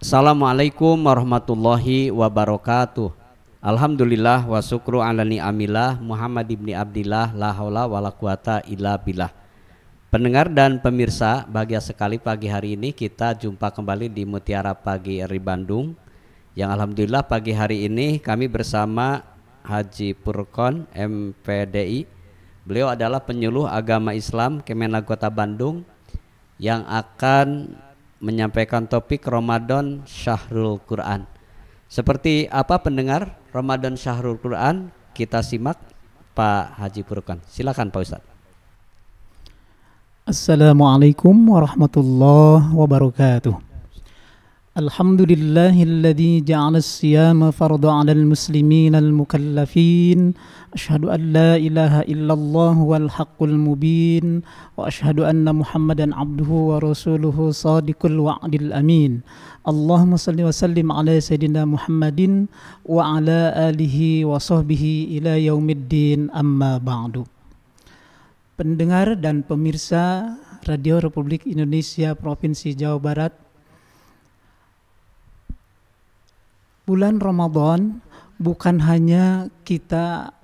Assalamualaikum warahmatullahi wabarakatuh. Alhamdulillah wa syukru ala ni'amillah Muhammad ibni Abdillah la haula wala quwata illa billah. Pendengar dan pemirsa, bahagia sekali pagi hari ini kita jumpa kembali di Mutiara Pagi RRI Bandung. Yang alhamdulillah pagi hari ini kami bersama Haji Purkon MPDI. Beliau adalah penyuluh agama Islam Kemenag Kota Bandung yang akan menyampaikan topik Ramadan Syahrul Quran. Seperti apa pendengar Ramadan Syahrul Quran? Kita simak Pak Haji Purkon. Silakan Pak Ustadz. Assalamualaikum warahmatullahi wabarakatuh. Alhamdulillahilladzi ja'ala as-siyama fardhan 'alal muslimina al-mukallafin. Asyhadu an la ilaha illallah wal haqqul mubin wa asyhadu anna Muhammadan 'abduhu wa rasuluhu shadiqul wa'dil amin. Allahumma shalli wa sallim ala sayyidina Muhammadin wa ala alihi wa sahbihi ila yaumiddin, amma ba'du. Pendengar dan pemirsa Radio Republik Indonesia Provinsi Jawa Barat, bulan Ramadan bukan hanya kita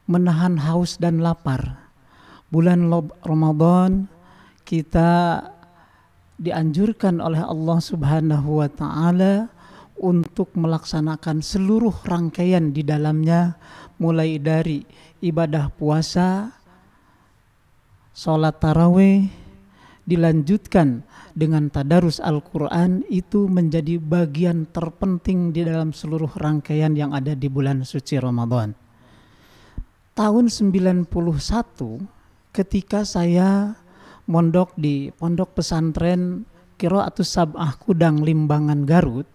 menahan haus dan lapar. Bulan Ramadan kita dianjurkan oleh Allah Subhanahu wa taala untuk melaksanakan seluruh rangkaian di dalamnya, mulai dari ibadah puasa, sholat tarawih, dilanjutkan dengan tadarus Al-Quran. Itu menjadi bagian terpenting di dalam seluruh rangkaian yang ada di bulan suci Ramadan. Tahun 91 ketika saya mondok di pondok pesantren Qiraatus Sab'ah Kudang Limbangan Garut,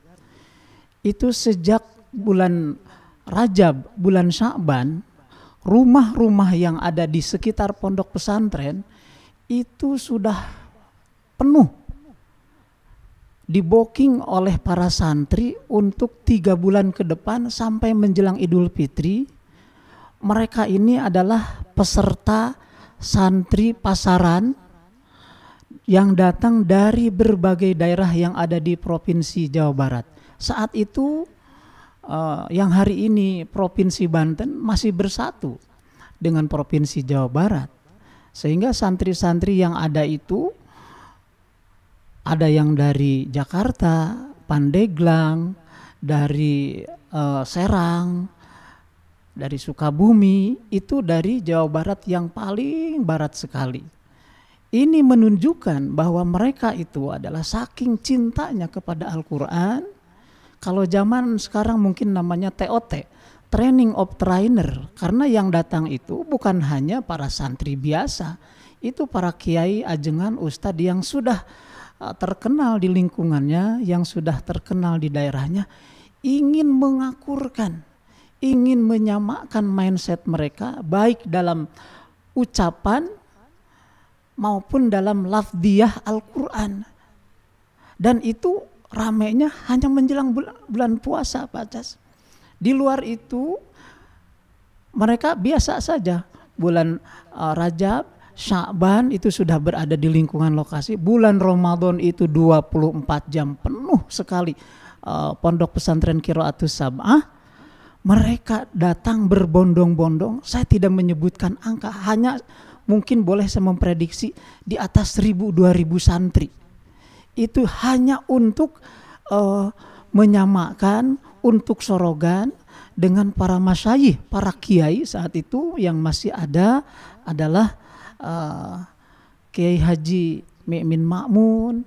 itu sejak bulan Rajab, bulan Sya'ban, rumah-rumah yang ada di sekitar pondok pesantren itu sudah penuh, di-booking oleh para santri untuk 3 bulan ke depan sampai menjelang Idul Fitri. Mereka ini adalah peserta santri pasaran yang datang dari berbagai daerah yang ada di Provinsi Jawa Barat. Saat itu yang hari ini Provinsi Banten masih bersatu dengan Provinsi Jawa Barat. Sehingga santri-santri yang ada itu ada yang dari Jakarta, Pandeglang, dari Serang, dari Sukabumi, itu dari Jawa Barat yang paling barat sekali. Ini menunjukkan bahwa mereka itu adalah saking cintanya kepada Al-Quran. Kalau zaman sekarang mungkin namanya TOT, Training of Trainer, karena yang datang itu bukan hanya para santri biasa, itu para kiai, ajengan, ustadz yang sudah terkenal di lingkungannya, yang sudah terkenal di daerahnya, ingin mengakurkan, ingin menyamakan mindset mereka, baik dalam ucapan maupun dalam lafdiyah Al-Quran. Dan itu ramainya hanya menjelang bulan puasa, Pak Cas. Di luar itu mereka biasa saja. Bulan Rajab, Sya'ban itu sudah berada di lingkungan lokasi. Bulan Ramadan itu 24 jam penuh sekali pondok pesantren Qiraatus Sab'ah. Mereka datang berbondong-bondong. Saya tidak menyebutkan angka, hanya mungkin boleh saya memprediksi di atas 1.000-2.000 santri. Itu hanya untuk menyamakan, untuk sorogan dengan para masyayikh, para kiai saat itu yang masih ada adalah Kiai Haji Mi'min Ma'mun,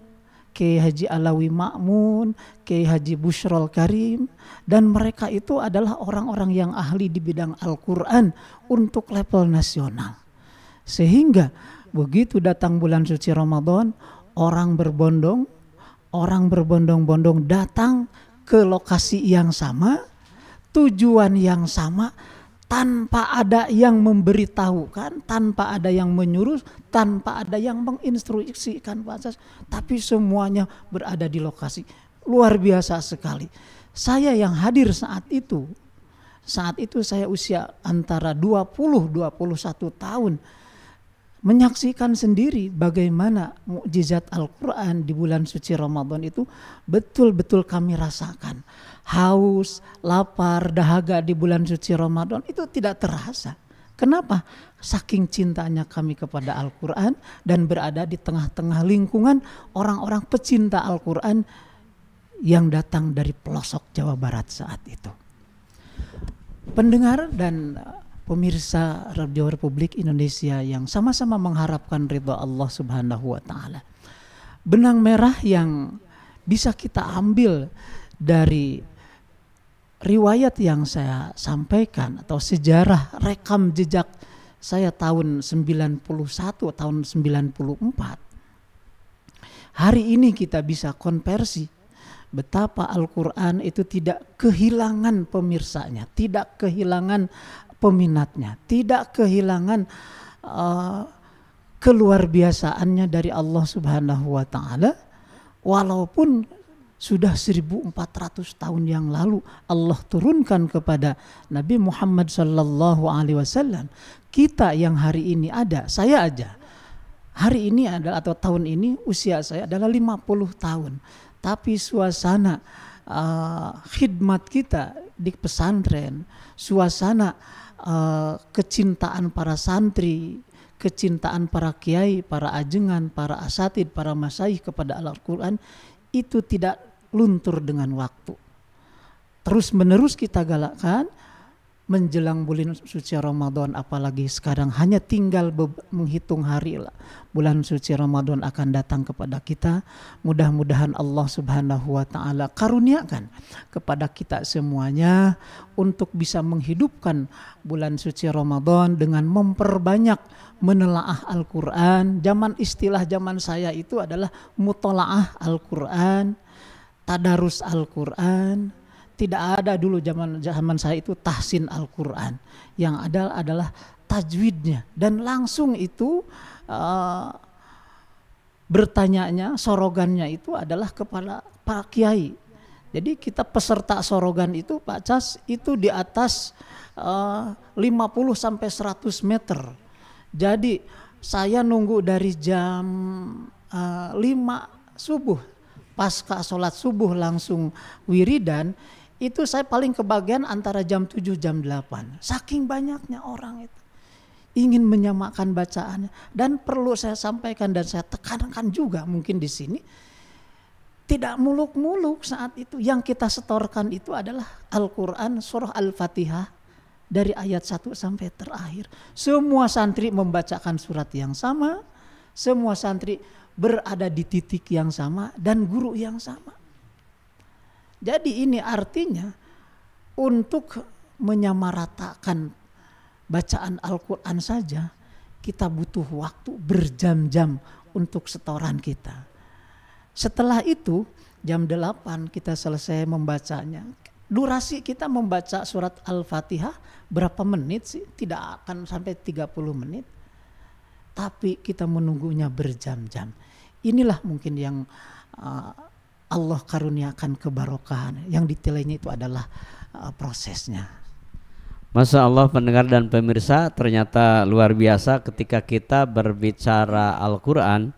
Kiai Haji Alawi Ma'mun, Kiai Haji Bushrol Karim, dan mereka itu adalah orang-orang yang ahli di bidang Al-Quran untuk level nasional. Sehingga begitu datang bulan suci Ramadan, orang berbondong-bondong datang ke lokasi yang sama, tujuan yang sama, tanpa ada yang memberitahukan, tanpa ada yang menyuruh, tanpa ada yang menginstruksikan, tapi semuanya berada di lokasi. Luar biasa sekali. Saya yang hadir saat itu saya usia antara 20-21 tahun. menyaksikan sendiri bagaimana mukjizat Al-Quran di bulan suci Ramadan itu betul-betul kami rasakan. Haus, lapar, dahaga di bulan suci Ramadan itu tidak terasa. Kenapa? Saking cintanya kami kepada Al-Quran dan berada di tengah-tengah lingkungan orang-orang pecinta Al-Quran yang datang dari pelosok Jawa Barat saat itu. Pendengar dan pemirsa Radio Republik Indonesia yang sama-sama mengharapkan ridha Allah Subhanahu wa taala. Benang merah yang bisa kita ambil dari riwayat yang saya sampaikan atau sejarah rekam jejak saya tahun 91, tahun 94. Hari ini kita bisa konversi betapa Al-Quran itu tidak kehilangan pemirsanya, tidak kehilangan peminatnya, tidak kehilangan keluar biasaannya dari Allah Subhanahu wa taala, walaupun sudah 1400 tahun yang lalu Allah turunkan kepada Nabi Muhammad sallallahu alaihi wasallam. Kita yang hari ini ada, saya aja hari ini adalah atau tahun ini usia saya adalah 50 tahun. Tapi suasana khidmat kita di pesantren, suasana kecintaan para santri, kecintaan para kiai, para ajengan, para asatid, para masyayikh kepada Al-Quran itu tidak luntur dengan waktu. Terus menerus kita galakkan menjelang bulan suci Ramadan, apalagi sekarang hanya tinggal menghitung hari lah. Bulan suci Ramadan akan datang kepada kita. Mudah-mudahan Allah Subhanahu wa taala karuniakan kepada kita semuanya untuk bisa menghidupkan bulan suci Ramadan dengan memperbanyak menelaah Al-Quran. Istilah zaman saya itu adalah mutolaah Al-Quran, tadarus Al-Quran. Tidak ada dulu zaman saya itu tahsin Al-Quran. Yang ada adalah tajwidnya. Dan langsung itu bertanyanya, sorogannya itu adalah kepada Pak Kiai. Jadi kita peserta sorogan itu Pak Cas itu di atas 50 sampai 100 meter. Jadi saya nunggu dari jam 5 subuh. Pasca sholat subuh langsung wiridan. Itu saya paling kebagian antara jam 7 jam 8. Saking banyaknya orang itu ingin menyamakan bacaannya. Dan perlu saya sampaikan dan saya tekankan juga mungkin di sini, tidak muluk-muluk saat itu. Yang kita setorkan itu adalah Al-Quran surah Al-Fatihah dari ayat 1 sampai terakhir. Semua santri membacakan surat yang sama, semua santri berada di titik yang sama dan guru yang sama. Jadi ini artinya untuk menyamaratakan bacaan Al-Quran saja kita butuh waktu berjam-jam untuk setoran kita. Setelah itu jam 8 kita selesai membacanya. Durasi kita membaca surat Al-Fatihah berapa menit sih? Tidak akan sampai 30 menit. Tapi kita menunggunya berjam-jam. Inilah mungkin yang Allah karuniakan kebarokahan. Yang detailnya itu adalah prosesnya. Masya Allah pendengar dan pemirsa, ternyata luar biasa ketika kita berbicara Al-Quran.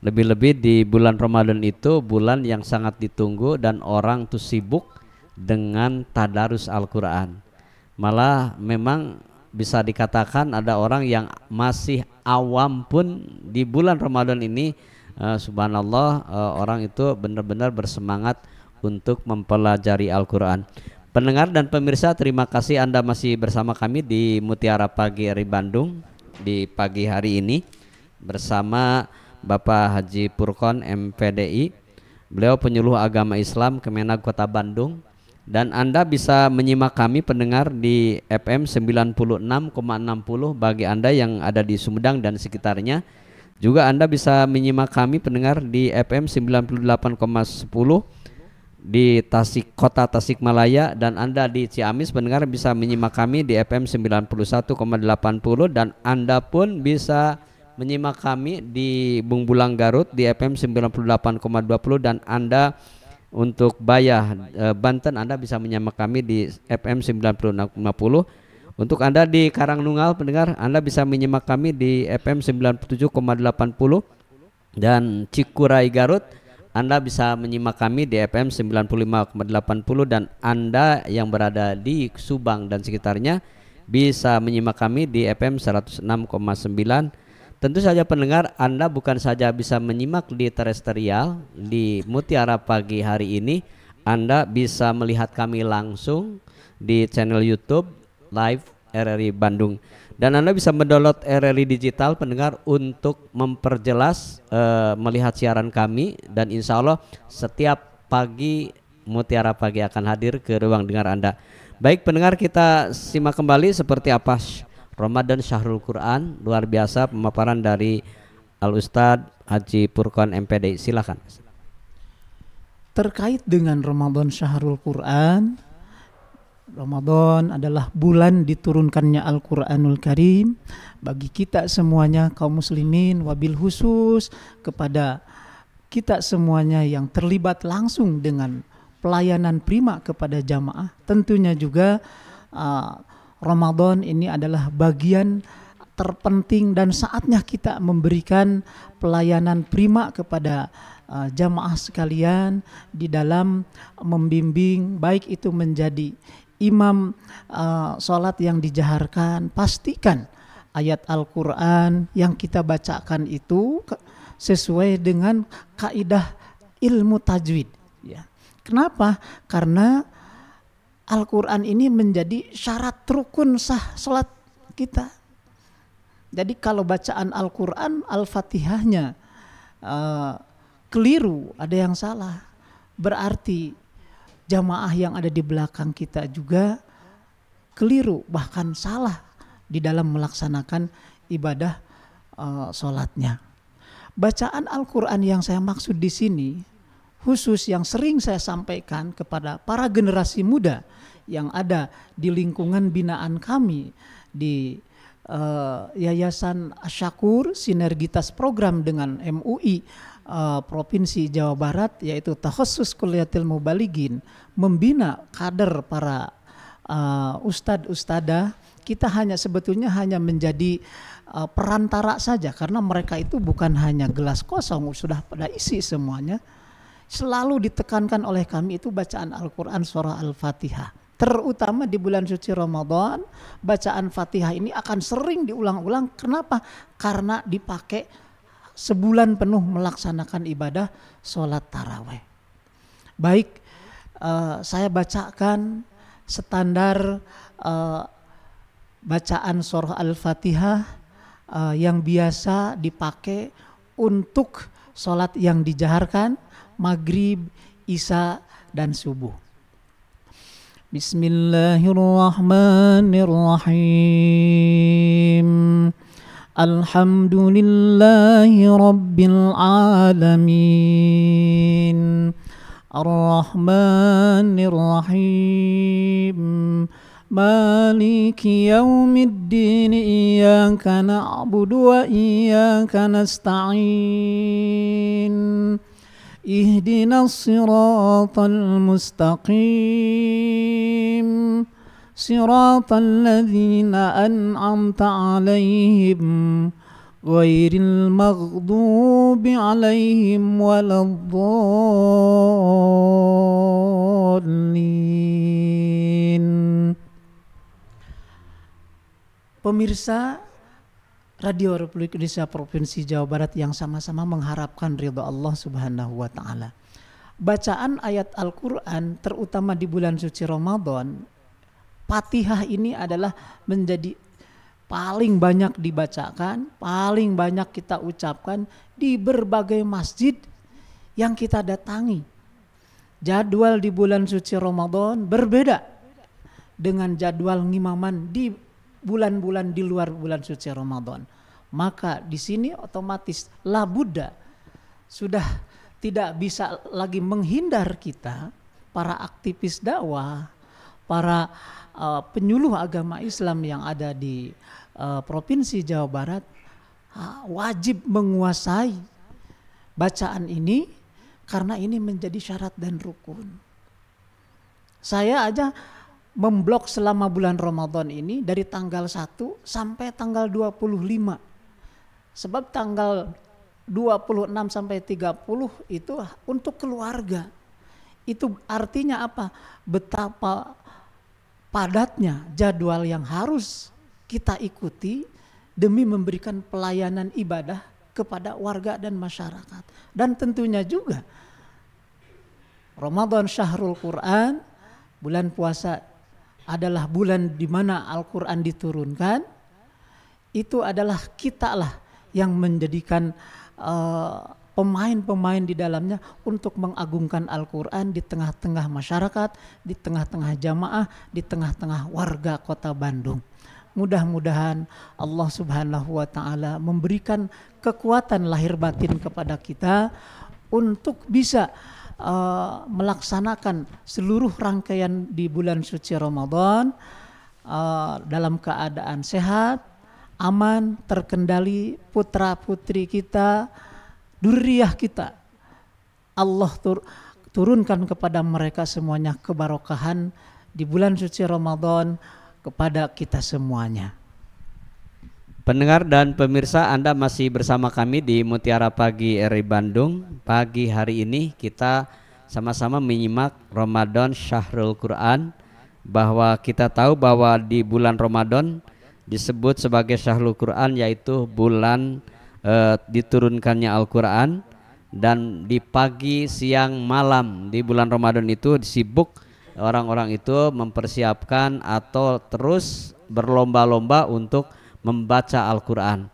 Lebih-lebih di bulan Ramadan itu bulan yang sangat ditunggu dan orang tuh sibuk dengan tadarus Al-Quran. Malah memang bisa dikatakan ada orang yang masih awam pun di bulan Ramadan ini, subhanallah, orang itu benar-benar bersemangat untuk mempelajari Al-Quran. Pendengar dan pemirsa, terima kasih Anda masih bersama kami di Mutiara Pagi RRI Bandung di pagi hari ini bersama Bapak Haji Purkon MPDI. Beliau penyuluh agama Islam Kemenag Kota Bandung. Dan Anda bisa menyimak kami pendengar di FM 96,60 bagi Anda yang ada di Sumedang dan sekitarnya. Juga Anda bisa menyimak kami pendengar di FM 98,10 di Kota Tasikmalaya, dan Anda di Ciamis pendengar bisa menyimak kami di FM 91,80, dan Anda pun bisa menyimak kami di Bungbulang Garut di FM 98,20, dan Anda untuk Bayah Banten Anda bisa menyimak kami di FM 96,50. Untuk Anda di Karangnunggal pendengar, Anda bisa menyimak kami di FM 97,80, dan Cikuray Garut Anda bisa menyimak kami di FM 95,80, dan Anda yang berada di Subang dan sekitarnya bisa menyimak kami di FM 106,9. Tentu saja pendengar, Anda bukan saja bisa menyimak di terestrial di Mutiara Pagi hari ini, Anda bisa melihat kami langsung di channel YouTube Live RRI Bandung, dan Anda bisa mendownload RRI Digital pendengar untuk memperjelas melihat siaran kami, dan insya Allah setiap pagi Mutiara Pagi akan hadir ke ruang dengar Anda. Baik pendengar, kita simak kembali seperti apa Ramadan Syahrul Quran. Luar biasa pemaparan dari Al-Ustadz Haji Purkon MPD. Silakan. Terkait dengan Ramadan Syahrul Quran, Ramadan adalah bulan diturunkannya Al-Quranul Karim bagi kita semuanya kaum muslimin, wabil khusus kepada kita semuanya yang terlibat langsung dengan pelayanan prima kepada jamaah. Tentunya juga Ramadan ini adalah bagian terpenting dan saatnya kita memberikan pelayanan prima kepada jamaah sekalian di dalam membimbing, baik itu menjadi imam sholat yang dijaharkan. Pastikan ayat Al-Quran yang kita bacakan itu sesuai dengan kaidah ilmu tajwid, ya. Kenapa? Karena Al-Quran ini menjadi syarat rukun sah sholat kita. Jadi kalau bacaan Al-Quran, Al-Fatihahnya keliru, ada yang salah, berarti jamaah yang ada di belakang kita juga keliru, bahkan salah di dalam melaksanakan ibadah sholatnya. Bacaan Al-Quran yang saya maksud di sini, khusus yang sering saya sampaikan kepada para generasi muda yang ada di lingkungan binaan kami di Yayasan Asyakur, sinergitas program dengan MUI Provinsi Jawa Barat, yaitu Takhasus Kuliatil Mubalighin, membina kader para ustadz-ustadzah. Kita sebetulnya hanya menjadi perantara saja, karena mereka itu bukan hanya gelas kosong, sudah pada isi semuanya. Selalu ditekankan oleh kami itu bacaan Al-Quran surah Al-Fatihah. Terutama di bulan suci Ramadan, bacaan Fatihah ini akan sering diulang-ulang. Kenapa? Karena dipakai sebulan penuh melaksanakan ibadah sholat taraweh. Baik, saya bacakan standar bacaan surah Al-Fatihah yang biasa dipakai untuk sholat yang dijaharkan, maghrib, isya, dan subuh. Bismillahirrahmanirrahim. Alhamdulillahi Rabbil Alamin. Ar-Rahmanir-Rahim. Maliki yaumiddin. Iyyaka na'budu wa iyyaka nasta'in. Ihdinas siratal mustaqim. Siratal ladzina an'amta 'alaihim ghairil maghdubi 'alaihim waladdallin. Pemirsa Radio Republik Indonesia Provinsi Jawa Barat yang sama-sama mengharapkan ridha Allah Subhanahu wa taala. Bacaan ayat Al-Qur'an terutama di bulan suci Ramadan, Fatihah ini adalah menjadi paling banyak dibacakan, paling banyak kita ucapkan di berbagai masjid yang kita datangi. Jadwal di bulan suci Ramadan berbeda dengan jadwal ngimaman di bulan-bulan di luar bulan suci Ramadan. Maka di sini otomatis la budda, sudah tidak bisa lagi menghindar kita, para aktivis dakwah, para penyuluh agama Islam yang ada di Provinsi Jawa Barat wajib menguasai bacaan ini, karena ini menjadi syarat dan rukun. Saya aja memblok selama bulan Ramadan ini dari tanggal 1 sampai tanggal 25. Sebab tanggal 26 sampai 30 itu untuk keluarga. Itu artinya apa? Betapa padatnya jadwal yang harus kita ikuti demi memberikan pelayanan ibadah kepada warga dan masyarakat. Dan tentunya juga Ramadan Syahrul Quran, bulan puasa adalah bulan di mana Al-Quran diturunkan. Itu adalah kita lah yang menjadikan pemain-pemain di dalamnya untuk mengagungkan Al-Quran di tengah-tengah masyarakat, di tengah-tengah jamaah, di tengah-tengah warga kota Bandung. Mudah-mudahan Allah Subhanahu wa Ta'ala memberikan kekuatan lahir batin kepada kita untuk bisa melaksanakan seluruh rangkaian di bulan suci Ramadan dalam keadaan sehat, aman, terkendali. Putra putri kita, dzurriyyah kita, Allah turunkan kepada mereka semuanya keberkahan di bulan suci Ramadan kepada kita semuanya. Pendengar dan pemirsa, Anda masih bersama kami di Mutiara Pagi RRI Bandung. Pagi hari ini kita sama-sama menyimak Ramadan Syahrul Quran, bahwa kita tahu bahwa di bulan Ramadan disebut sebagai Syahrul Quran, yaitu bulan diturunkannya Al-Quran. Dan di pagi, siang, malam di bulan Ramadan itu sibuk orang-orang itu mempersiapkan atau terus berlomba-lomba untuk membaca Al-Quran.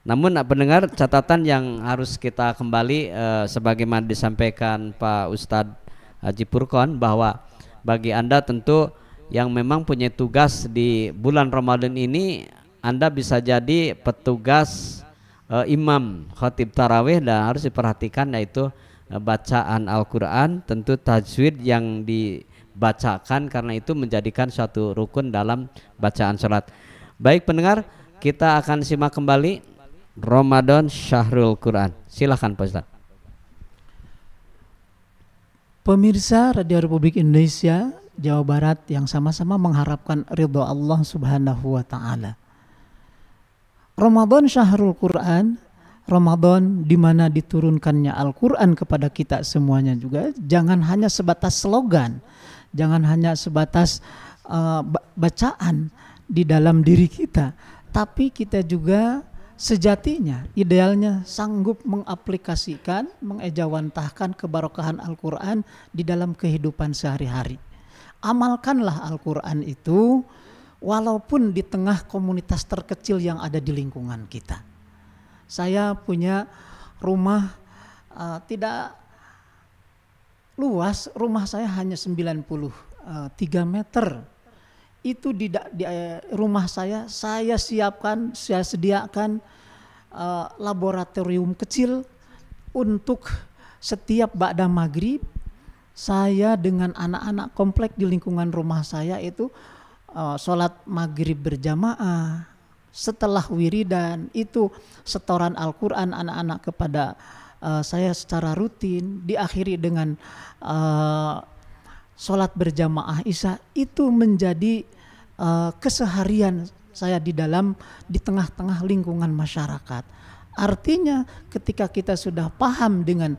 Namun pendengar, catatan yang harus kita kembali sebagaimana disampaikan Pak Ustadz Haji Furqon, bahwa bagi Anda tentu yang memang punya tugas di bulan Ramadan ini, Anda bisa jadi petugas imam khatib tarawih, dan harus diperhatikan yaitu bacaan Al-Quran, tentu tajwid yang dibacakan, karena itu menjadikan suatu rukun dalam bacaan sholat. Baik pendengar, kita akan simak kembali Ramadan Syahrul Quran. Silakan Pak Ustaz. Pemirsa Radio Republik Indonesia Jawa Barat yang sama-sama mengharapkan ridho Allah Subhanahu wa Ta'ala. Ramadan Syahrul Quran, Ramadan di mana diturunkannya Al-Quran kepada kita semuanya juga, jangan hanya sebatas slogan, jangan hanya sebatas bacaan di dalam diri kita, tapi kita juga sejatinya idealnya sanggup mengaplikasikan, mengejawantahkan keberkahan Al-Quran di dalam kehidupan sehari-hari. Amalkanlah Al-Quran itu walaupun di tengah komunitas terkecil yang ada di lingkungan kita. Saya punya rumah tidak luas, rumah saya hanya 93 meter. Itu di rumah saya siapkan, saya sediakan laboratorium kecil untuk setiap ba'da maghrib saya dengan anak-anak komplek di lingkungan rumah saya itu sholat maghrib berjamaah. Setelah wiridan itu setoran Al-Quran anak-anak kepada saya secara rutin, diakhiri dengan sholat berjamaah Isya. Itu menjadi keseharian saya di tengah-tengah lingkungan masyarakat. Artinya ketika kita sudah paham dengan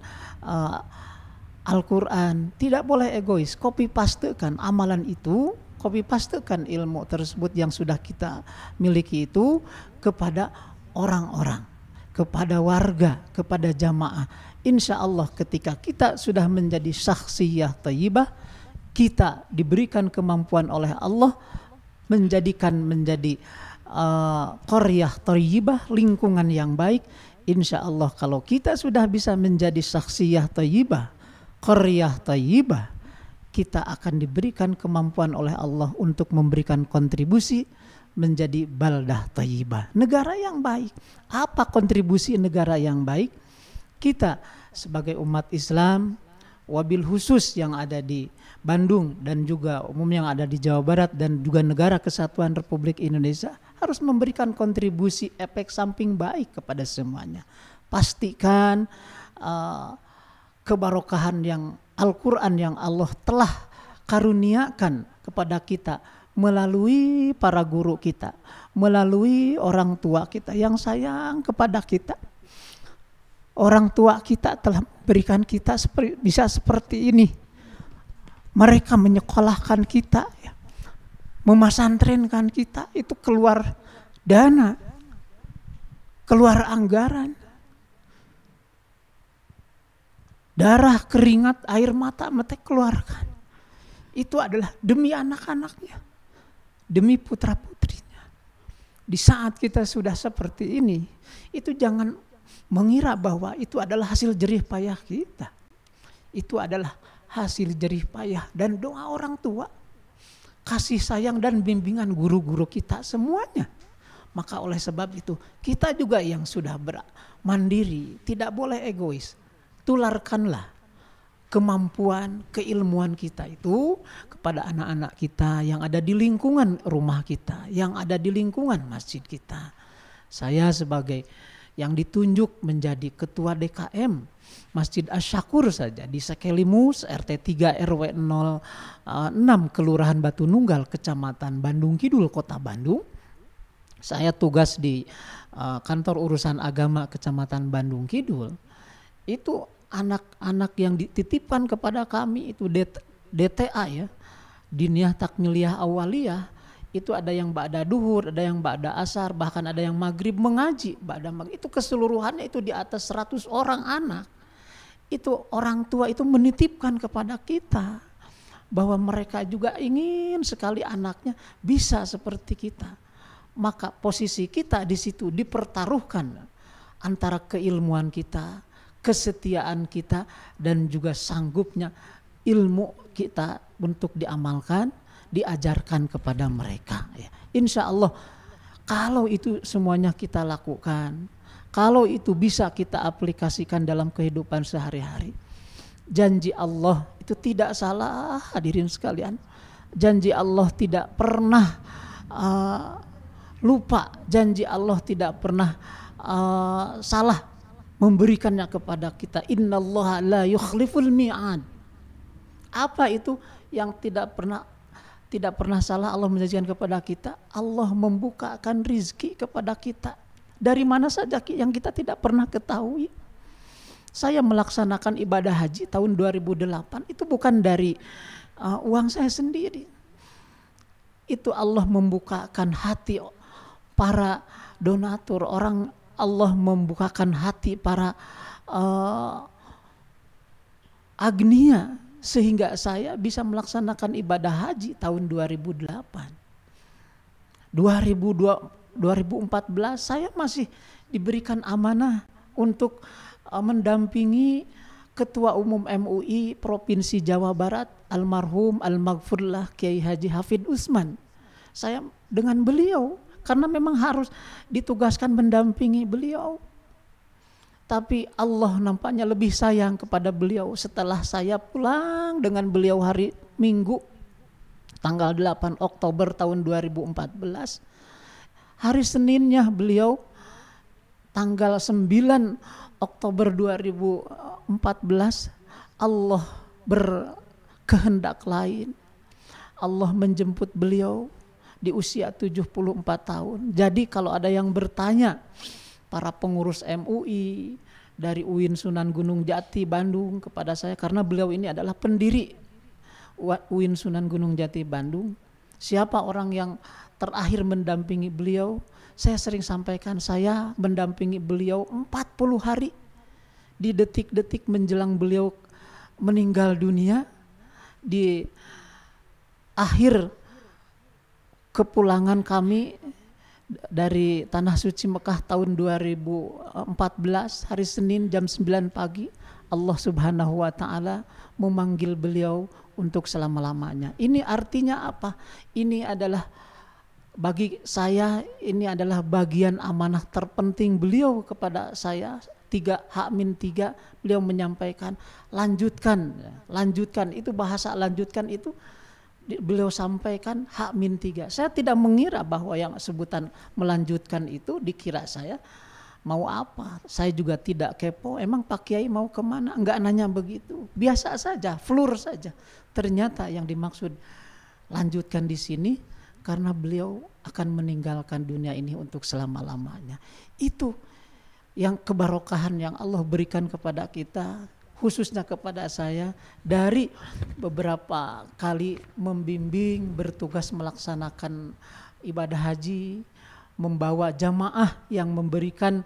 Al-Quran, tidak boleh egois, copy pastekan amalan itu, copy pastekan ilmu tersebut yang sudah kita miliki itu kepada orang-orang, kepada warga, kepada jamaah. Insya Allah ketika kita sudah menjadi syakhsiyah thayyibah, kita diberikan kemampuan oleh Allah menjadi qaryah thayyibah, lingkungan yang baik. Insya Allah kalau kita sudah bisa menjadi syakhsiyah thayyibah, qaryah thayyibah, kita akan diberikan kemampuan oleh Allah untuk memberikan kontribusi menjadi baldah thayyibah, negara yang baik. Apa kontribusi negara yang baik? Kita sebagai umat Islam, wabil khusus yang ada di Bandung dan juga umum yang ada di Jawa Barat dan juga negara kesatuan Republik Indonesia, harus memberikan kontribusi efek samping baik kepada semuanya. Pastikan kebarokahan yang Al-Quran yang Allah telah karuniakan kepada kita melalui para guru kita, melalui orang tua kita yang sayang kepada kita. Orang tua kita telah berikan kita bisa seperti ini. Mereka menyekolahkan kita, ya, memasantrenkan kita, itu keluar dana, keluar anggaran, darah, keringat, air mata mereka keluarkan. Itu adalah demi anak-anaknya, demi putra-putrinya. Di saat kita sudah seperti ini, itu jangan mengira bahwa itu adalah hasil jerih payah kita. Itu adalah hasil jerih payah dan doa orang tua, kasih sayang dan bimbingan guru-guru kita semuanya. Maka oleh sebab itu kita juga yang sudah mandiri, tidak boleh egois. Tularkanlah kemampuan, keilmuan kita itu kepada anak-anak kita yang ada di lingkungan rumah kita, yang ada di lingkungan masjid kita. Saya sebagai yang ditunjuk menjadi ketua DKM Masjid Asy-Syakur saja di Sekelimus RT 3 RW 06 Kelurahan Batu Nunggal Kecamatan Bandung Kidul Kota Bandung. Saya tugas di kantor urusan agama Kecamatan Bandung Kidul. Itu anak-anak yang dititipkan kepada kami itu DTA ya, Diniyah Takmiliyah Awaliyah. Itu ada yang ba'da duhur, ada yang ba'da asar, bahkan ada yang maghrib mengaji. Itu keseluruhannya itu di atas 100 orang anak. Itu orang tua itu menitipkan kepada kita bahwa mereka juga ingin sekali anaknya bisa seperti kita. Maka posisi kita di situ dipertaruhkan antara keilmuan kita, kesetiaan kita, dan juga sanggupnya ilmu kita untuk diamalkan, diajarkan kepada mereka. Ya. Insya Allah kalau itu semuanya kita lakukan, kalau itu bisa kita aplikasikan dalam kehidupan sehari-hari, janji Allah itu tidak salah hadirin sekalian. Janji Allah tidak pernah lupa, janji Allah tidak pernah salah memberikannya kepada kita. Innallaha la yukhliful mi'ad. Apa itu yang tidak pernah salah Allah menjanjikan kepada kita? Allah membukakan rizki kepada kita dari mana saja yang kita tidak pernah ketahui. Saya melaksanakan ibadah haji tahun 2008 itu bukan dari uang saya sendiri. Itu Allah membukakan hati para donatur, Allah membukakan hati para agnia sehingga saya bisa melaksanakan ibadah haji tahun 2008. 2014 saya masih diberikan amanah untuk mendampingi Ketua Umum MUI Provinsi Jawa Barat almarhum Al-Maghfurlah Kiai Haji Hafid Utsman. Saya dengan beliau karena memang harus ditugaskan mendampingi beliau. Tapi Allah nampaknya lebih sayang kepada beliau setelah saya pulang dengan beliau hari Minggu tanggal 8 Oktober tahun 2014. Hari Seninnya beliau tanggal 9 Oktober 2014 Allah berkehendak lain. Allah menjemput beliau di usia 74 tahun. Jadi kalau ada yang bertanya, para pengurus MUI dari UIN Sunan Gunung Jati Bandung kepada saya, karena beliau ini adalah pendiri UIN Sunan Gunung Jati Bandung, siapa orang yang terakhir mendampingi beliau? Saya sering sampaikan, saya mendampingi beliau 40 hari. Di detik-detik menjelang beliau meninggal dunia, di akhir kepulangan kami dari Tanah Suci Mekah tahun 2014, hari Senin jam 9 pagi, Allah Subhanahu wa Ta'ala memanggil beliau untuk selama-lamanya. Ini artinya apa? Ini adalah bagi saya, ini adalah bagian amanah terpenting beliau kepada saya. 3H-3 beliau menyampaikan, lanjutkan, itu bahasa lanjutkan itu beliau sampaikan H-3. Saya tidak mengira bahwa yang sebutan melanjutkan itu dikira saya mau apa. Saya juga tidak kepo, emang Pak Kiai mau kemana? Enggak nanya begitu, biasa saja, flur saja. Ternyata yang dimaksud lanjutkan di sini karena beliau akan meninggalkan dunia ini untuk selama-lamanya. Itu yang kebarokahan yang Allah berikan kepada kita, khususnya kepada saya, dari beberapa kali membimbing, bertugas melaksanakan ibadah haji, membawa jamaah yang memberikan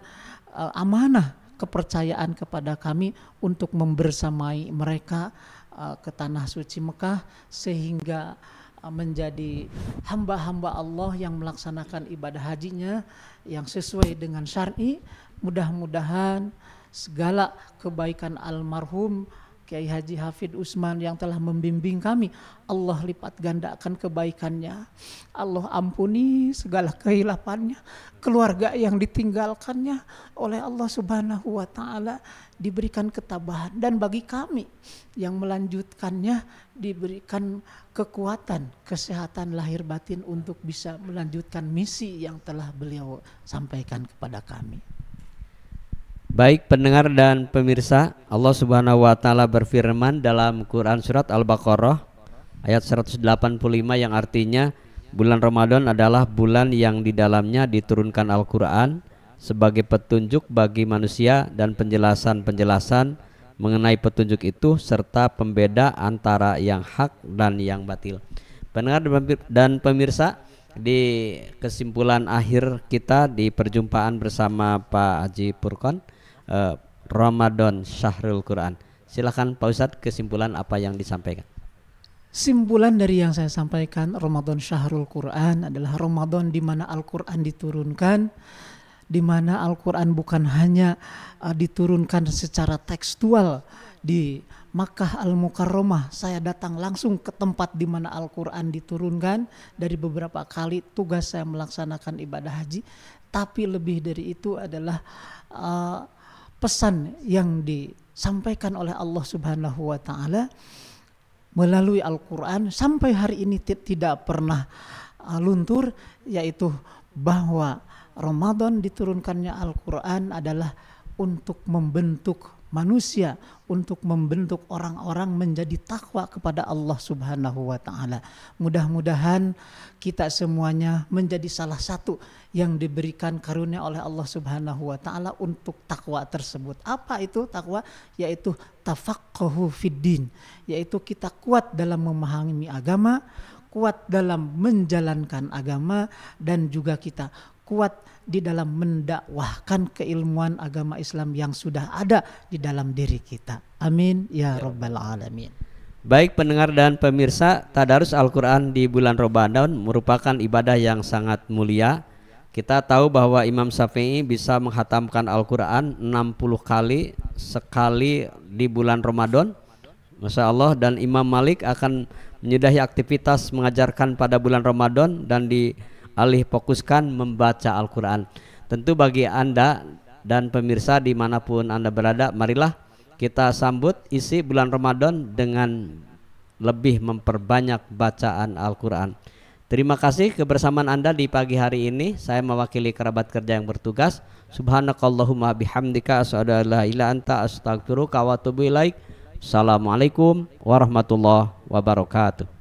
amanah kepercayaan kepada kami untuk membersamai mereka ke tanah suci Mekah, sehingga menjadi hamba-hamba Allah yang melaksanakan ibadah hajinya yang sesuai dengan syar'i. Mudah-mudahan segala kebaikan almarhum Kiai Haji Hafid Usman yang telah membimbing kami, Allah lipat gandakan kebaikannya, Allah ampuni segala kehilafannya, keluarga yang ditinggalkannya oleh Allah Subhanahu wa Ta'ala diberikan ketabahan, dan bagi kami yang melanjutkannya diberikan kekuatan, kesehatan lahir batin untuk bisa melanjutkan misi yang telah beliau sampaikan kepada kami. Baik pendengar dan pemirsa, Allah Subhanahu wa Ta'ala berfirman dalam Quran surat Al-Baqarah ayat 185 yang artinya bulan Ramadan adalah bulan yang di dalamnya diturunkan Al-Quran sebagai petunjuk bagi manusia dan penjelasan-penjelasan mengenai petunjuk itu serta pembeda antara yang hak dan yang batil. Pendengar dan pemirsa, di kesimpulan akhir kita di perjumpaan bersama Pak Haji Furqon, Ramadan Syahrul Quran. Silakan Pak Ustadz, kesimpulan apa yang disampaikan? Simpulan dari yang saya sampaikan, Ramadan Syahrul Quran adalah Ramadan di mana Al-Quran diturunkan, di mana Al-Quran bukan hanya diturunkan secara tekstual di Makkah Al-Mukarramah. Saya datang langsung ke tempat di mana Al-Quran diturunkan. Dari beberapa kali tugas saya melaksanakan ibadah haji, tapi lebih dari itu adalah pesan yang disampaikan oleh Allah Subhanahu wa Ta'ala melalui Al-Quran sampai hari ini tidak pernah luntur, yaitu bahwa Ramadan diturunkannya Al-Quran adalah untuk membentuk manusia, untuk membentuk orang-orang menjadi takwa kepada Allah Subhanahu wa Ta'ala. Mudah-mudahan kita semuanya menjadi salah satu yang diberikan karunia oleh Allah Subhanahu wa Ta'ala untuk takwa tersebut. Apa itu takwa? Yaitu tafaqquhu fiddin, yaitu kita kuat dalam memahami agama, kuat dalam menjalankan agama, dan juga kita kuat di dalam mendakwahkan keilmuan agama Islam yang sudah ada di dalam diri kita. Amin ya rabbal alamin. Baik pendengar dan pemirsa, tadarus Al-Quran di bulan Ramadan merupakan ibadah yang sangat mulia. Kita tahu bahwa Imam Syafi'i bisa menghatamkan Al-Quran 60 kali sekali di bulan Ramadan, Masya Allah. Dan Imam Malik akan menyudahi aktivitas mengajarkan pada bulan Ramadan dan dialih fokuskan membaca Al-Quran. Tentu bagi Anda dan pemirsa dimanapun Anda berada, marilah kita sambut isi bulan Ramadan dengan lebih memperbanyak bacaan Al-Quran. Terima kasih kebersamaan Anda di pagi hari ini. Saya mewakili kerabat kerja yang bertugas. Subhanakallahumma bihamdika asyhadu an la ilaha illa anta astaghfiruka wa atubu ilaik. Assalamualaikum warahmatullahi wabarakatuh.